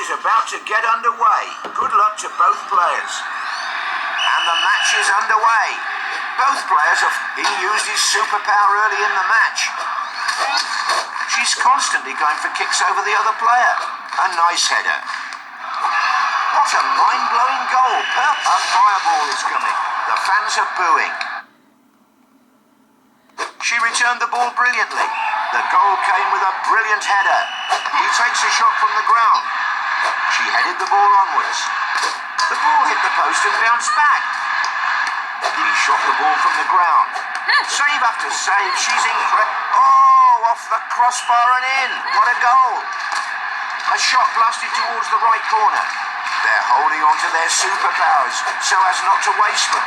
About to get underway. Good luck to both players. And the match is underway. Both players he used his superpower early in the match. She's constantly going for kicks over the other player. A nice header. What a mind-blowing goal. A fireball is coming. The fans are booing. She returned the ball brilliantly. The goal came with a brilliant header. He takes a shot from the ground. She headed the ball onwards. The ball hit the post and bounced back. He shot the ball from the ground. Save after save. She's incredible. Oh, off the crossbar and in. What a goal. A shot blasted towards the right corner. They're holding on to their superpowers so as not to waste them.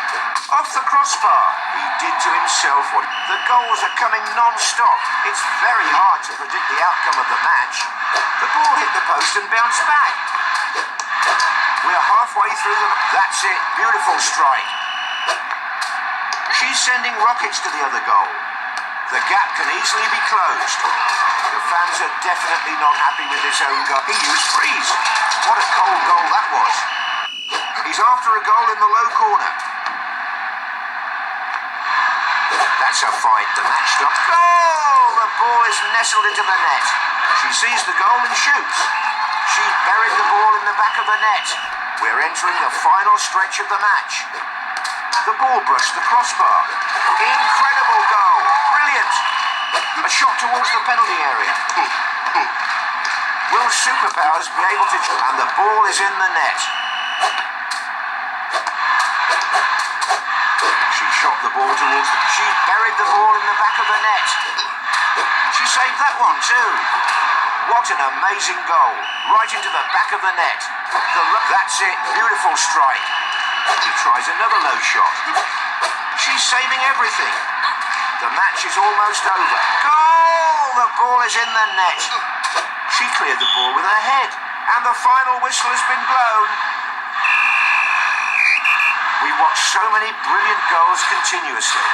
Off the crossbar. He did to himself what... The goals are coming non-stop. It's very hard to predict the outcome of the match. The ball hit the post and bounced back. We're halfway through the... That's it. Beautiful strike. She's sending rockets to the other goal. The gap can easily be closed. The fans are definitely not happy with this own goal. He used freeze. What a cold goal that was. He's after a goal in the low corner. That's a fight. The match stops. Goal! The ball is nestled into the net. She sees the goal and shoots. She's buried the ball in the back of the net. We're entering the final stretch of the match. The ball brushed the crossbar. Incredible goal. Brilliant. A shot towards the penalty area. Will superpowers be able to... And the ball is in the net. She shot the ball towards the... She buried the ball in the back of the net. She saved that one too. What an amazing goal. Right into the back of the net. That's it. Beautiful strike. He tries another low shot. She's saving everything. The match is almost over. Goal! The ball is in the net. She cleared the ball with her head. And the final whistle has been blown. We watch so many brilliant goals continuously.